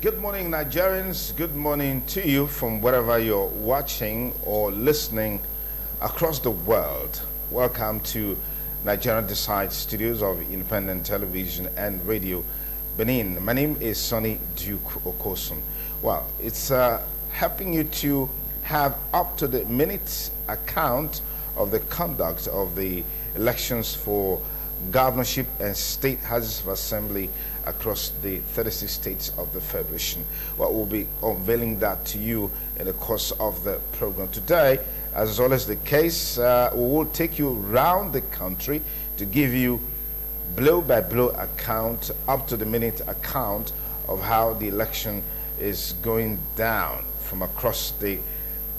Good morning, Nigerians. Good morning to you from wherever you're watching or listening across the world. Welcome to Nigerian Decide Studios of Independent Television and Radio Benin. My name is Sonny Duke Okosun. Well, it's helping you to have up-to-the-minute account of the conduct of the elections for governorship and state houses of assembly across the 36 states of the Federation. Well, we'll be unveiling that to you in the course of the program today. As is always the case, we will take you around the country to give you blow-by-blow account, up-to-the-minute account of how the election is going down from across the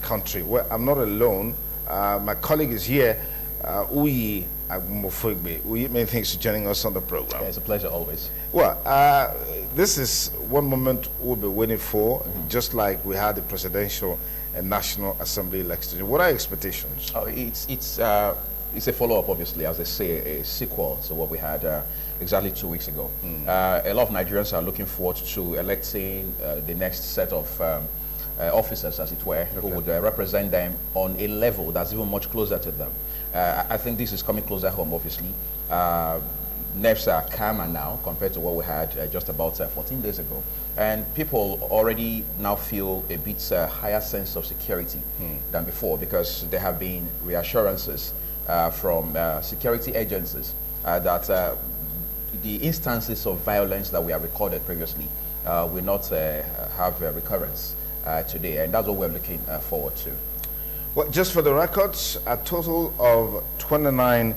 country. Well, I'm not alone. My colleague is here, Uyi Agumofogbe. Uyi, many thanks for joining us on the program. Yeah, it's a pleasure always. Well, this is one moment we'll be waiting for, just like we had the presidential and National Assembly elections. What are your expectations? Oh, it's a follow-up, obviously, as they say, a sequel to what we had exactly 2 weeks ago. A lot of Nigerians are looking forward to electing the next set of officers, as it were, who would represent them on a level that's even much closer to them. I think this is coming closer home, obviously. Nerves are calmer now compared to what we had just about 14 days ago. And people already now feel a bit higher sense of security than before, because there have been reassurances from security agencies that the instances of violence that we have recorded previously will not have a recurrence today. And that's what we're looking forward to. Well, just for the records, a total of 29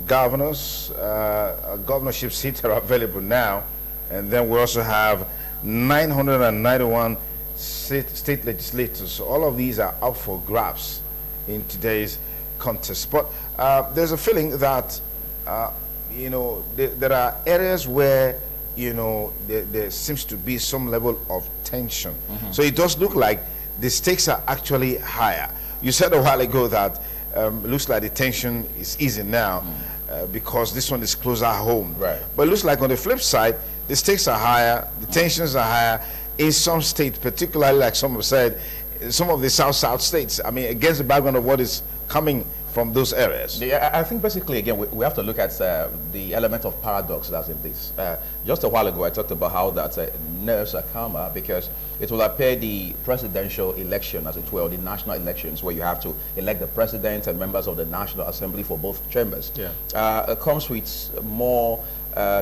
governors, governorship seats are available now, and then we also have 991 state legislators. All of these are up for grabs in today's contest. But there's a feeling that, you know, there are areas where, you know, there seems to be some level of tension. So it does look like the stakes are actually higher. You said a while ago that it looks like the tension is easing now because this one is closer home. Right. But it looks like on the flip side, the stakes are higher, the tensions are higher in some states, particularly, like some have said, some of the South states. I mean, against the background of what is coming from those areas. Yeah, I think basically, again, we have to look at the element of paradox that's in this. Just a while ago, I talked about how that nerves are calmer because it will appear the presidential election, as it were, or the national elections, where you have to elect the president and members of the National Assembly for both chambers. Yeah. It comes with more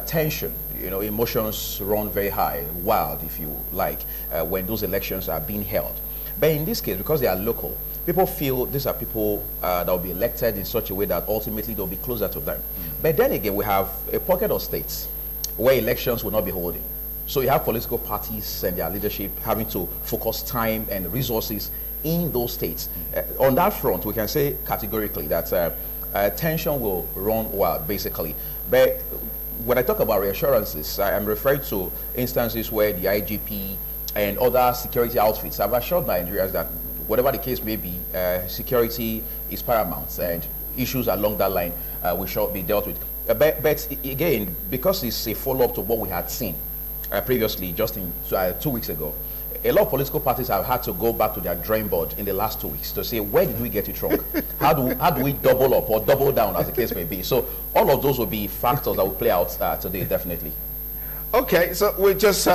tension. You know, emotions run very high, wild, if you like, when those elections are being held. But in this case, because they are local, people feel these are people that will be elected in such a way that ultimately they'll be closer to them. But then again, we have a pocket of states where elections will not be holding. So you have political parties and their leadership having to focus time and resources in those states. On that front, we can say categorically that tension will run wild, basically. But when I talk about reassurances, I am referring to instances where the IGP and other security outfits have assured Nigerians that whatever the case may be, security is paramount and issues along that line will shall be dealt with. But again, because it's a follow-up to what we had seen previously, just in 2 weeks ago, a lot of political parties have had to go back to their drawing board in the last 2 weeks to say, where did we get it wrong? How do we double up or double down, as the case may be? So all of those will be factors that will play out today, definitely. Okay, so we'll just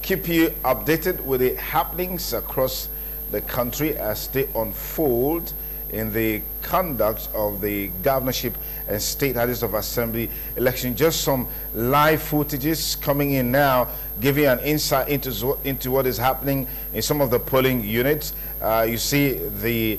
keep you updated with the happenings across the country as they unfold in the conduct of the governorship and state houses of assembly election. Just some live footages coming in now, giving an insight into what is happening in some of the polling units. You see the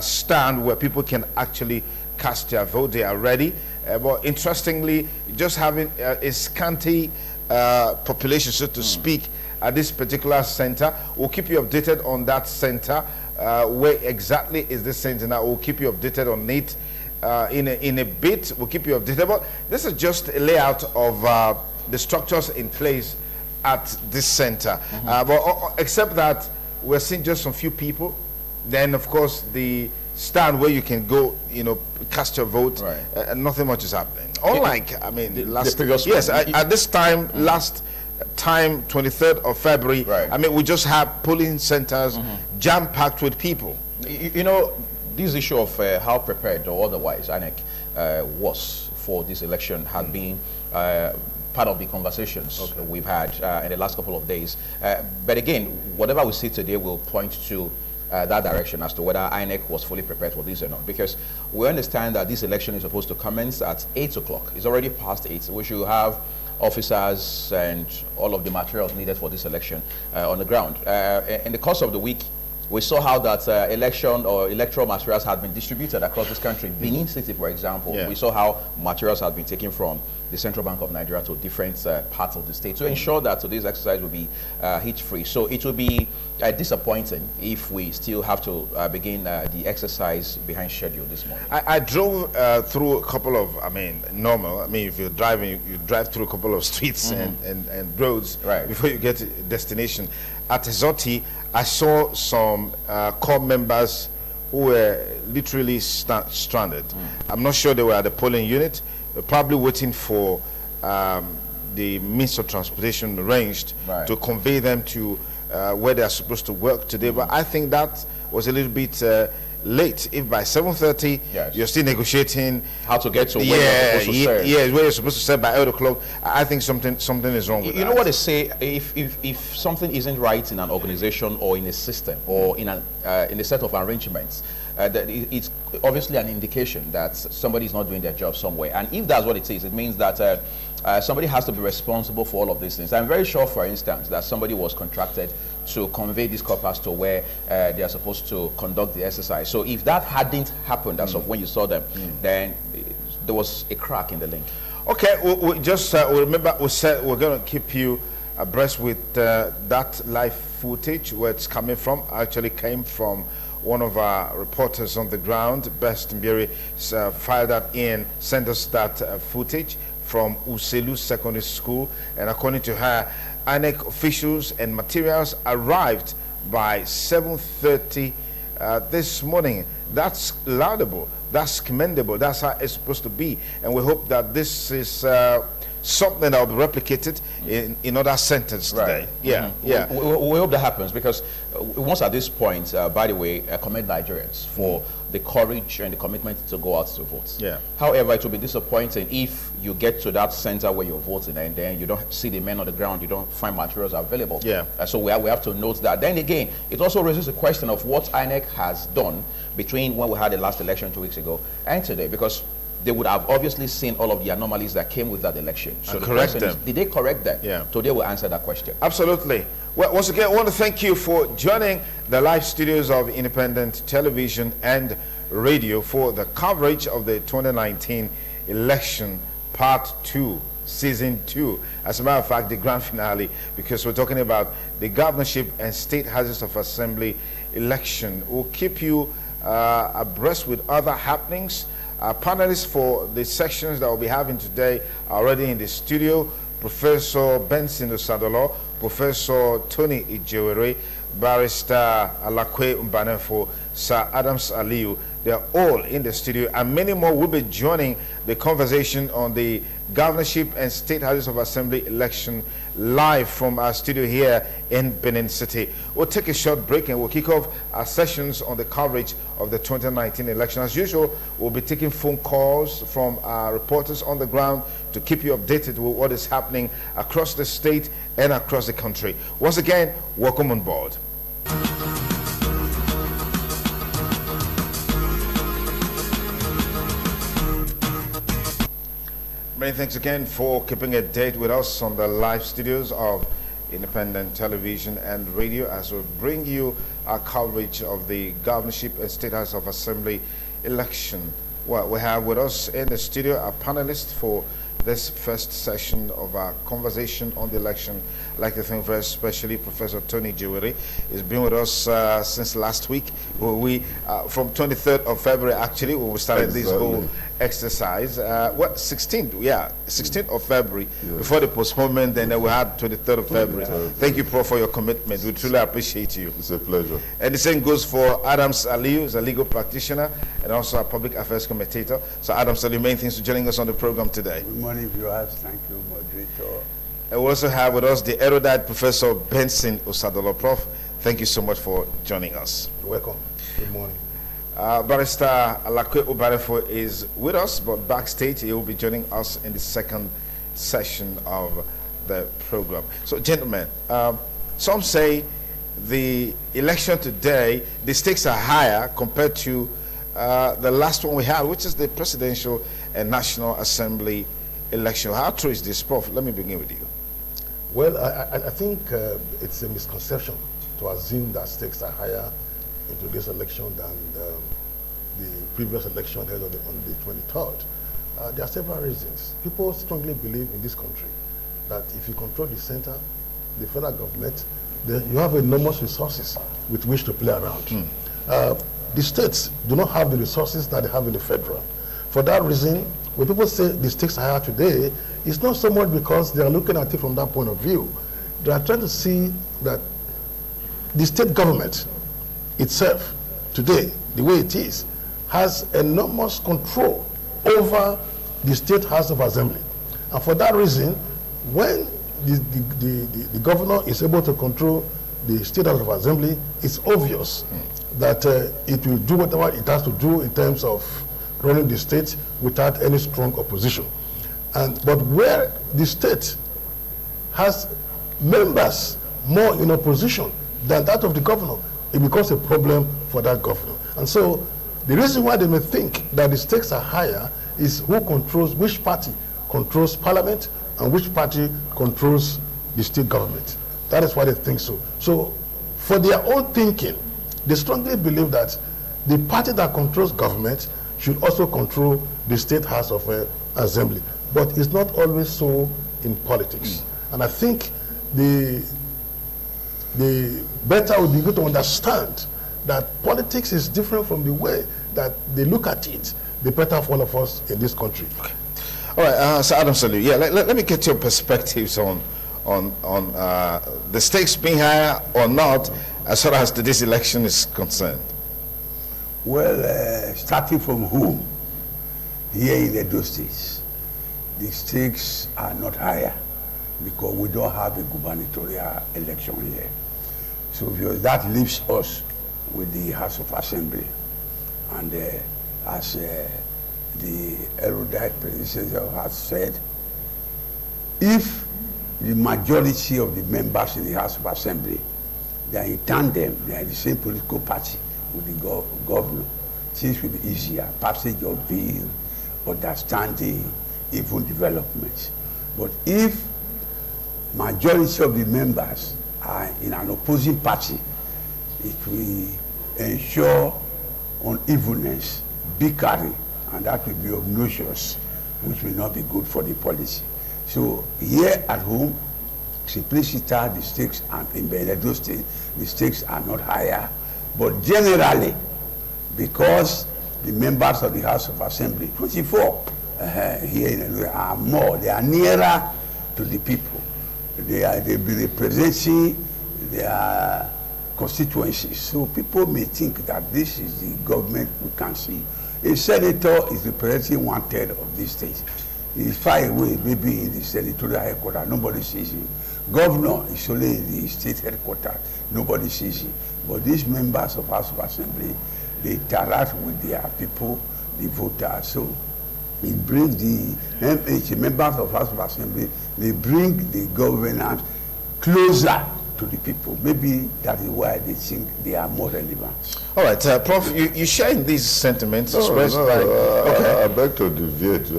stand where people can actually cast their vote. They are ready. But interestingly, just having a scanty population, so to speak, at this particular center. We'll keep you updated on that center. Where exactly is this center now? We'll keep you updated on it in a bit. We'll keep you updated. But this is just a layout of the structures in place at this center. But except that we're seeing just some few people. Then, of course, the stand where you can go, you know, cast your vote. Right. Nothing much is happening. Unlike, I mean, the previous yes, at this time last time 23rd of February. Right. I mean, we just have polling centers jam-packed with people. You know, this issue of how prepared or otherwise INEC was for this election had been part of the conversations we've had in the last couple of days. But again, whatever we see today will point to that direction as to whether INEC was fully prepared for this or not. Because we understand that this election is supposed to commence at 8 o'clock. It's already past 8. We should have officers and all of the materials needed for this election on the ground. In the course of the week, we saw how that election or electoral materials had been distributed across this country. Benin City, for example, we saw how materials had been taken from the Central Bank of Nigeria to different parts of the state to ensure that today's exercise will be hitch-free. So it will be disappointing if we still have to begin the exercise behind schedule this morning. I drove through a couple of, normal. If you're driving, you drive through a couple of streets and roads before you get to destination. At Zoti, I saw some corps members who were literally stranded. I'm not sure they were at the polling unit, probably waiting for the means of transportation arranged to convey them to where they are supposed to work today. But I think that was a little bit late. If by 7:30 you're still negotiating how to get to where you're supposed to serve. Where you're supposed to serve by 8 o'clock, I think something is wrong with that. You know what they say, if something isn't right in an organization or in a system or in a set of arrangements, that it's obviously an indication that somebody is not doing their job somewhere. And if that's what it is, it means that somebody has to be responsible for all of these things. I'm very sure, for instance, that somebody was contracted to convey these corpers to where they are supposed to conduct the exercise. So if that hadn't happened as of when you saw them, then there was a crack in the link. Okay, we just remember we said we're going to keep you abreast with that live footage. Where it's coming from actually came from one of our reporters on the ground. Best Mbiri filed that in, sent us that footage from Uselu Secondary School, and according to her, INEC officials and materials arrived by 7:30 this morning. That's laudable, that's commendable, that's how it's supposed to be, and we hope that this is something that will be replicated in other centers today. We hope that happens, because once at this point, by the way, I commend Nigerians for the courage and the commitment to go out to vote. However, it will be disappointing if you get to that center where you're voting and then you don't see the men on the ground, you don't find materials available. So we have to note that. Then again, it also raises the question of what INEC has done between when we had the last election 2 weeks ago and today, because they would have obviously seen all of the anomalies that came with that election. So correct them. Did they correct them? Today we'll answer that question. Absolutely. Well, once again, I want to thank you for joining the live studios of Independent Television and Radio for the coverage of the 2019 election part 2, season 2. As a matter of fact, the grand finale, because we're talking about the governorship and state houses of assembly election. We'll keep you abreast with other happenings. Our panelists for the sections that we'll be having today are already in the studio. Professor Benson Osadolo, Professor Tony Ijewere, Barrister Alakwe Mbanefo, Sir Adams Aliyu. They're all in the studio, and many more will be joining the conversation on the governorship and state houses of assembly election live from our studio here in Benin City. We'll take a short break and we'll kick off our sessions on the coverage of the 2019 election. As usual, we'll be taking phone calls from our reporters on the ground to keep you updated with what is happening across the state and across the country. Once again, welcome on board. Many thanks again for keeping a date with us on the live studios of Independent Television and Radio as we bring you our coverage of the governorship and state house of assembly election. Well, we have with us in the studio a panelist for this first session of our conversation on the election. I'd like to thank very especially Professor Tony Ijewere. He's been with us since last week, where we, from 23rd of February actually, when we started this whole exercise. 16th, 16th of February, before the postponement, and then we had 23rd of February. Thank you, Prof, for your commitment. We truly appreciate you. It's a pleasure. And the same goes for Adams Aliyu, who's a legal practitioner and also a public affairs commentator. So Adams Aliyu, main things for joining us on the program today. Good morning, viewers. Thank you, moderator. And we also have with us the erudite Professor Benson Osadolo. Prof, thank you so much for joining us. You're welcome. Good morning. Barrister Alakwe Obarefo is with us, but backstage he will be joining us in the second session of the program. So, gentlemen, some say the election today, the stakes are higher compared to the last one we had, which is the presidential and National Assembly election. How true is this, Prof? Let me begin with you. Well, I think it's a misconception to assume that stakes are higher in today's election than the previous election held on the 23rd. There are several reasons. People strongly believe in this country that if you control the center, the federal government, then you have enormous resources with which to play around. The states do not have the resources that they have in the federal. For that reason, when people say the stakes are higher today, it's not so much because they are looking at it from that point of view. They are trying to see that the state government itself, today, the way it is, has enormous control over the State House of Assembly. And for that reason, when the governor is able to control the State House of Assembly, it's obvious that it will do whatever it has to do in terms of running the state without any strong opposition. But where the state has members more in opposition than that of the governor, it becomes a problem for that governor. And so the reason why they may think that the stakes are higher is who controls, which party controls parliament and which party controls the state government. That is why they think so. So for their own thinking, they strongly believe that the party that controls government should also control the State House of Assembly. But it's not always so in politics. And I think the better would be good to understand that politics is different from the way that they look at it, the better for all of us in this country. Okay. All right, Sir Adam Salu, yeah, let me get your perspectives on the stakes being higher or not as far as this election is concerned. Well, starting from home, here in Edo State, the stakes are not higher because we don't have a gubernatorial election here. So that leaves us with the House of Assembly. And as the erudite predecessor has said, if the majority of the members in the House of Assembly, they are in tandem, they are in the same political party with the governor, things will be easier, passage of bill, understanding, even development. But if majority of the members are in an opposing party, it will ensure unevenness, bickering, and that will be obnoxious, which will not be good for the policy. So here at home, simplicity, the stakes, and in Edo State, the stakes are not higher. But generally, because the members of the House of Assembly, 24 here in Edo, are more, they are nearer to the people. They be representing their constituencies. So people may think that this is the government we can see. A senator is representing 1/3 of this state. He is far away, maybe in the senatorial headquarters, nobody sees him. Governor is only in the state headquarters, nobody sees him. But these members of House of Assembly, they interact with their people, the voters. So it brings the members of House of Assembly, they bring the governance closer to the people. Maybe that is why they think they are more relevant. All right, Prof, you sharing these sentiments expressed by... Okay. I beg to deviate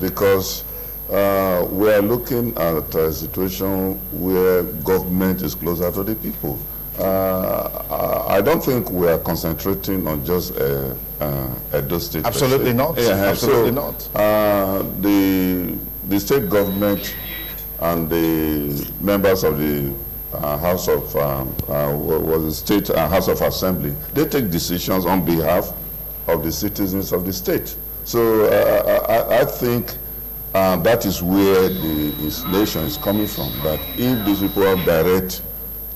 because we are looking at a situation where government is closer to the people. I don't think we are concentrating on just Edo State. Absolutely not. Yeah, absolutely so, not. The state government and the members of the House of State House of Assembly, they take decisions on behalf of the citizens of the state. So I think that is where the installation is coming from. That if these people have direct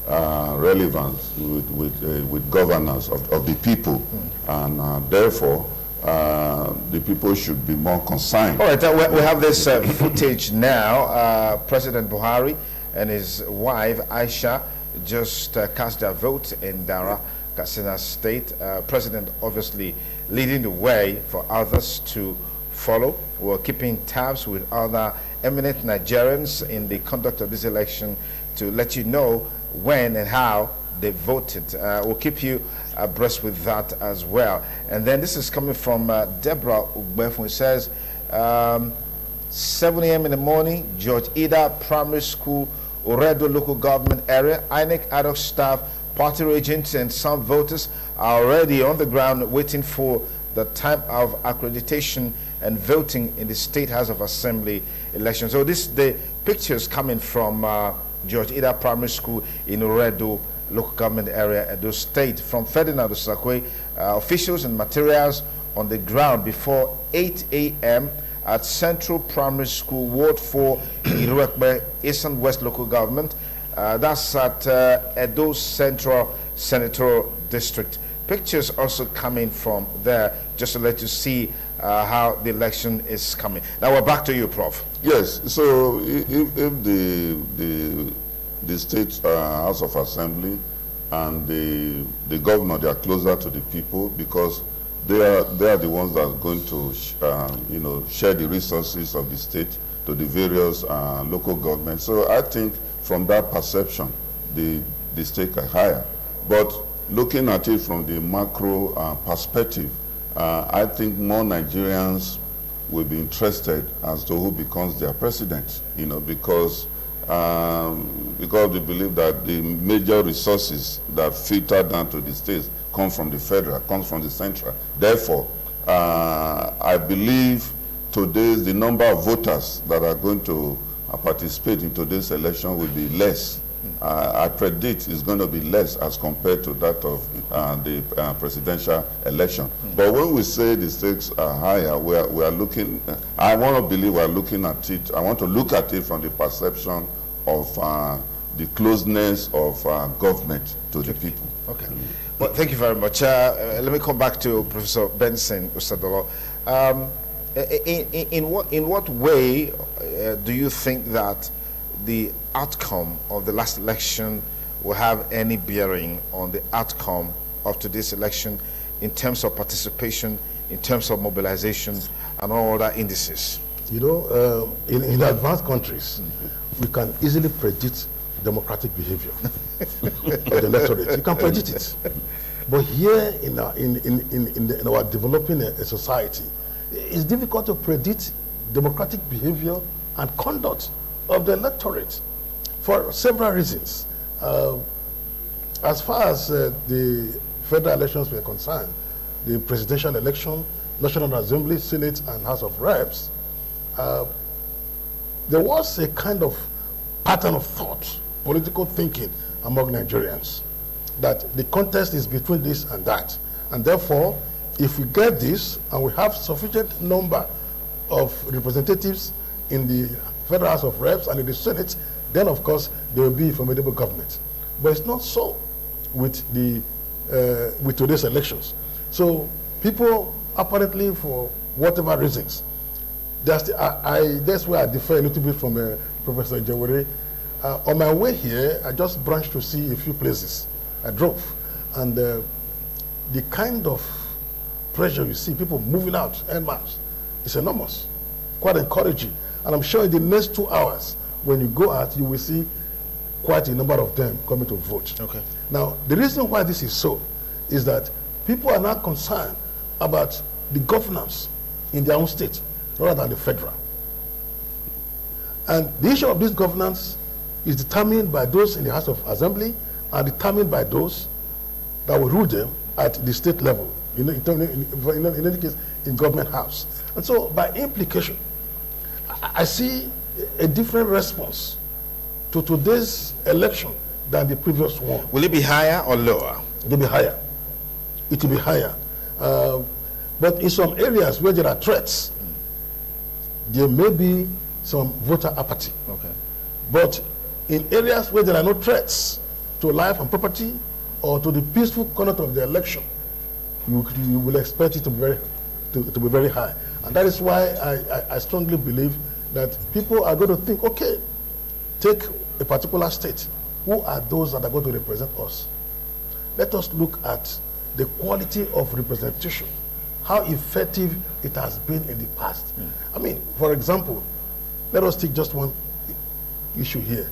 relevance with governance of the people, and therefore the people should be more concerned. All right, we have this footage now. President Buhari and his wife Aisha just cast their vote in Daura, Katsina State. President obviously leading the way for others to follow. We're keeping tabs with other eminent Nigerians in the conduct of this election to let you know when and how they voted. We'll keep you abreast with that as well. And then this is coming from Deborah Ugbef, who says, 7 a.m. in the morning, George Ida Primary School, Oredo local government area, INEC ad hoc staff, party agents, and some voters are already on the ground waiting for the time of accreditation and voting in the State House of Assembly election. So the pictures coming from George Ida Primary School in Oredo local government area, Edo State. From Ferdinand Osakwe, officials and materials on the ground before 8 a.m. at Central Primary School, Ward 4, Iruekbe, Eastern West Local Government. That's at Edo Central Senatorial District. Pictures also coming from there, just to let you see how the election is coming. Now we're back to you, Prof. Yes, so if the State House of Assembly and the governor, they are closer to the people because they are the ones that are going to share the resources of the state to the various local governments. So I think from that perception, the stake are higher. But looking at it from the macro perspective, I think more Nigerians will be interested as to who becomes their president, because they believe that the major resources that filter down to the states come from the federal, comes from the central. Therefore, I believe today's the number of voters that are going to participate in today's election will be less. I predict it's going to be less as compared to that of the presidential election. But when we say the stakes are higher, we are looking, I want to believe we are looking at it, I want to look at it from the perception of the closeness of government to the people. Okay. Well, thank you very much. Let me come back to Professor Benson Usadolo. In what way do you think that the outcome of the last election will have any bearing on the outcome of today's election in terms of participation, in terms of mobilization, and all other indices? In advanced countries, we can easily predict democratic behavior of the electorate. You can predict it. But here in our developing society, it's difficult to predict democratic behavior and conduct of the electorate for several reasons. As far as the federal elections were concerned, the presidential election, National Assembly, Senate, and House of Reps, there was a kind of pattern of thought, political thinking among Nigerians, that the contest is between this and that. And therefore, if we get this and we have sufficient number of representatives in the Federal House of Reps and in the Senate, then of course there will be a formidable government. But it's not so with today's elections. So people apparently, for whatever reasons, that's where I differ a little bit from Professor Jawari. On my way here, I just branched to see a few places. I drove, and the kind of pressure you see, people moving out en masse, is enormous, quite encouraging. And I'm sure in the next 2 hours, when you go out, you will see quite a number of them coming to vote. Okay. Now, the reason why this is so is that people are now concerned about the governance in their own state rather than the federal. And the issue of this governance is determined by those in the House of Assembly and determined by those that will rule them at the state level, in any case, in government house. And so, by implication, I see a different response to today's election than the previous one. Will it be higher or lower? It will be higher. It will be higher. But in some areas where there are threats, there may be some voter apathy. Okay. But in areas where there are no threats to life and property or to the peaceful conduct of the election, you will expect it to be very to be very high. And that is why I strongly believe that people are going to think, okay, take a particular state. Who are those that are going to represent us? Let us look at the quality of representation, how effective it has been in the past. I mean, for example, let us take just one issue here.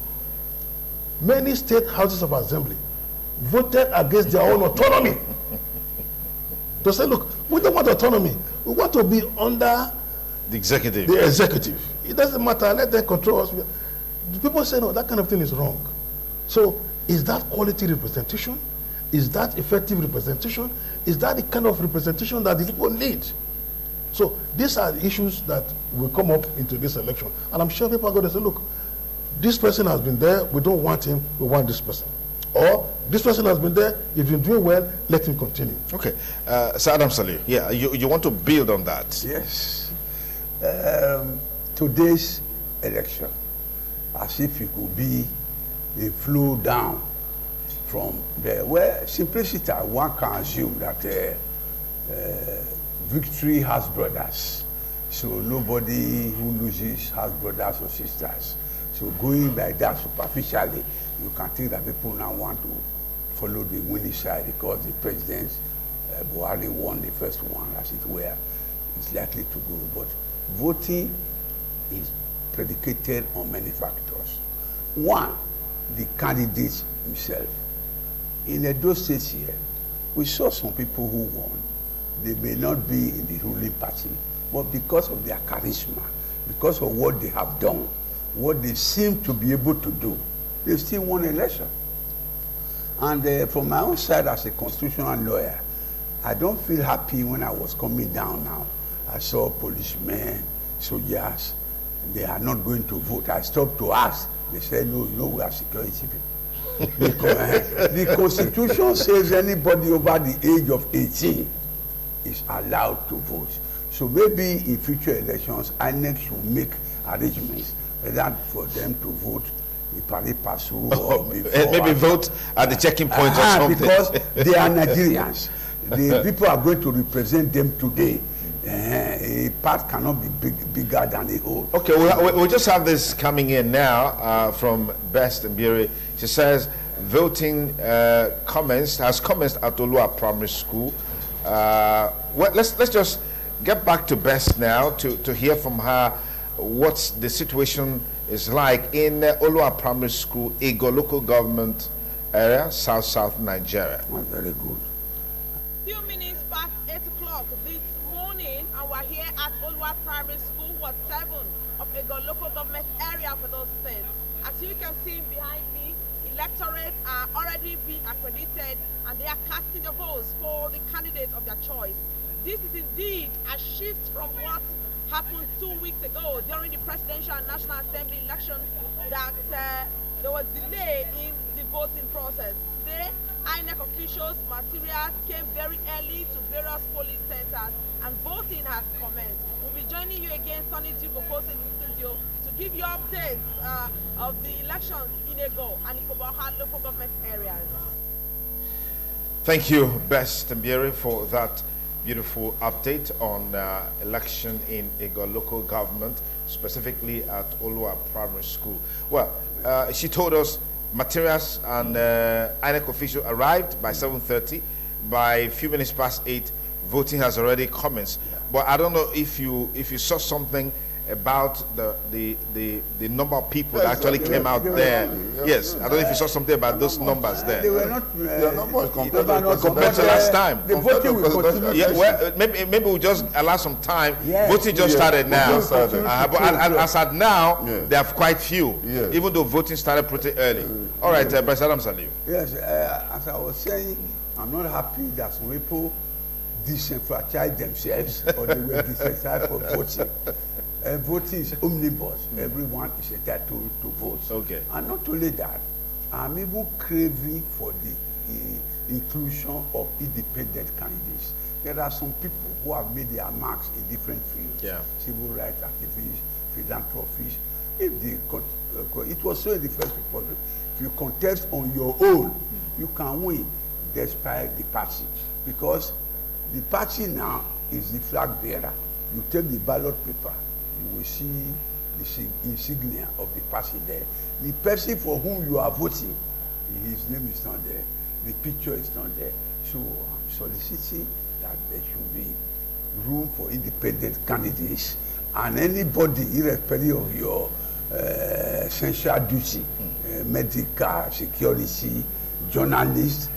Many state houses of assembly voted against their own autonomy. To say, look, we don't want autonomy. We want to be under the executive. The executive. It doesn't matter. Let them control us. The people say, no, that kind of thing is wrong. So, is that quality representation? Is that effective representation? Is that the kind of representation that the people need? So, these are the issues that will come up into this election. And I'm sure people are going to say, look, this person has been there, we don't want him, we want this person. Or, this person has been there, if you're doing well, let him continue. Okay. Sir Adam Salih, yeah, you want to build on that? Yes. Today's election, as if it could be a flow down from there, where simplicity, one can assume that victory has brothers. So nobody who loses has brothers or sisters. So going by that superficially, you can think that people now want to follow the winning side because the president, Buhari, won the first one, as it were. It's likely to go. But voting is predicated on many factors. One, the candidate himself. In those states here, we saw some people who won. They may not be in the ruling party, but because of their charisma, because of what they have done, what they seem to be able to do, they still won election. And from my own side as a constitutional lawyer, I don't feel happy when I was coming down now. I saw policemen, soldiers, they are not going to vote. I stopped to ask. They said, no, you know, we are security people. Because the Constitution says anybody over the age of 18 is allowed to vote. So maybe in future elections, INEC should make arrangements whether for them to vote the pari passu or before. Maybe vote at the checking point or something. Because they are Nigerians. The people are going to represent them today. A part cannot be bigger than a whole. Okay, we'll just have this coming in now from Best Mbiri. She says voting has commenced at Olua Primary School. Well, let's just get back to Best now to hear from her what the situation is like in Olua Primary School, Ego local government area, South Nigeria. Oh, very good. Few minutes past 8 o'clock this morning, and we're here at Olua Primary School, Ward 7 of Ego local government area for those states. As you can see behind me, electorates are already being accredited and they are casting the votes for the candidates of their choice. This is indeed a shift from what happened 2 weeks ago during the presidential and national assembly election, that there was delay in the voting process. Today, INEC officials, materials came very early to various polling centers and voting has commenced. We'll be joining you again, Sonny Duke in the studio, to give you updates of the elections in Ego and Ikoboha local government areas. Thank you, Best Mbiri, for that beautiful update on election in Ego local government, specifically at Olua Primary School. Well, she told us materials and INEC official arrived by 7:30. By a few minutes past 8, voting has already commenced. Yeah. But I don't know if you saw something about the number of people that actually came out there. Yes, I don't know if you saw something about those numbers there. They were not compared to last time. The voting will continue. Yeah, well, maybe we'll just allow some time. Yes. Voting just started now. But as at now, they have quite few, even though voting started pretty early. All right, President Adam Salih. Yes, as I was saying, I'm not happy that some people disenfranchise themselves or they were disenfranchised for voting. Voting is omnibus. Everyone is entitled to vote. Okay. And not only that, I'm even craving for the inclusion of independent candidates. There are some people who have made their marks in different fields. Yeah. Civil rights activists, philanthropists. If it was so in the First Republic, if you contest on your own, you can win despite the party. Because the party now is the flag bearer. You take the ballot paper, you will see the insignia of the person there. The person for whom you are voting, his name is not there. The picture is not there. So I'm soliciting that there should be room for independent candidates, and anybody, irrespective of your essential duty, medical, security, journalists,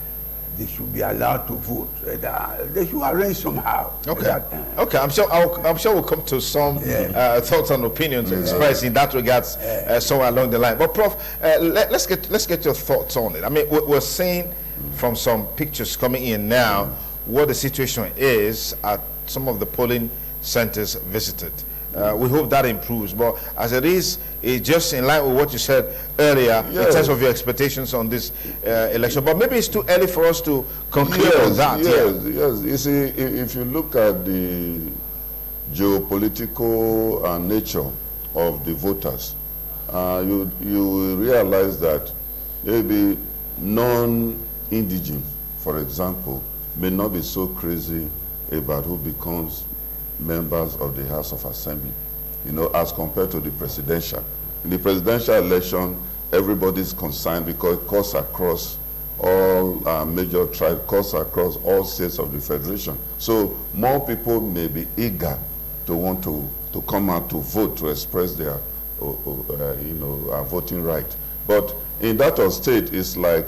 they should be allowed to vote. They should arrange somehow. Okay. Okay. I'm sure we'll come to some thoughts and opinions expressed in that regards somewhere along the line. But Prof, let's get your thoughts on it. I mean, we're seeing from some pictures coming in now what the situation is at some of the polling centers visited. We hope that improves, but as it is, it's just in line with what you said earlier in terms of your expectations on this election. But maybe it's too early for us to conclude on that. Yes. You see, if you look at the geopolitical nature of the voters, you will realize that maybe non-indigent, for example, may not be so crazy about who becomes members of the House of Assembly, you know, as compared to the presidential. In the presidential election, everybody's concerned because it cuts across all major tribes, cuts across all states of the federation. So more people may be eager to want to come out to vote, to express their, voting right. But in that state, it's like,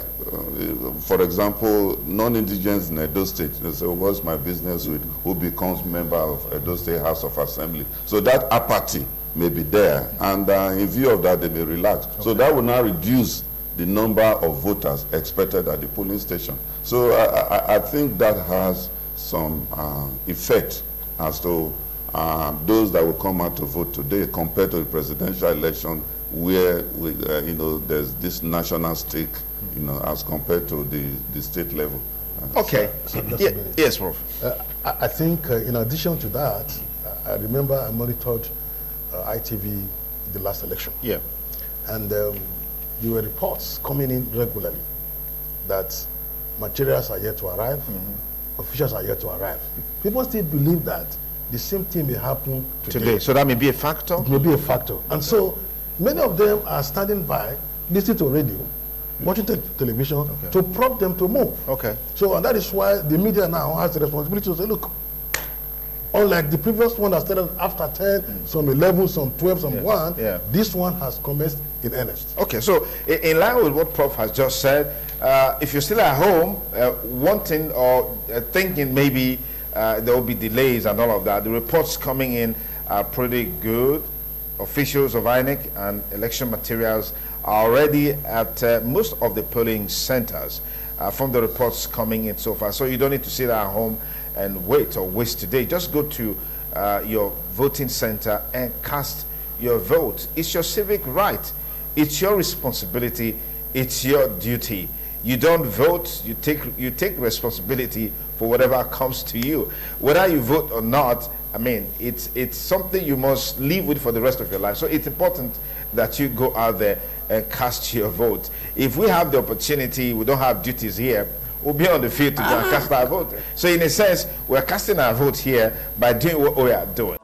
for example, non-indigents in Edo State, they say, what's my business with who becomes member of Edo State House of Assembly? So that apathy may be there, and in view of that, they may relax. Okay. So that will now reduce the number of voters expected at the polling station. So I think that has some effect as to those that will come out to vote today compared to the presidential election, where there's this national stake, as compared to the state level. Okay. Yes, Prof. I think in addition to that, I remember I monitored ITV the last election. Yeah. And there were reports coming in regularly that materials are yet to arrive, officials are yet to arrive. People still believe that the same thing may happen today. So that may be a factor? It may be a factor. And so many of them are standing by, listening to radio, watching television to prompt them to move. Okay. So, and that is why the media now has the responsibility to say, look, unlike the previous one that started after 10, some 11, some 12, some 1, this one has commenced in earnest. Okay, so in line with what Prof has just said, if you're still at home, wanting or thinking maybe there will be delays and all of that, the reports coming in are pretty good. Officials of INEC and election materials are already at most of the polling centers from the reports coming in so far. So you don't need to sit at home and wait or waste today. Just go to your voting center and cast your vote. It's your civic right. It's your responsibility. It's your duty. You don't vote, you take responsibility for whatever comes to you. Whether you vote or not, I mean, it's something you must live with for the rest of your life. So it's important that you go out there and cast your vote. If we have the opportunity, we don't have duties here, we'll be on the field to go and cast our vote. So in a sense, we're casting our vote here by doing what we are doing.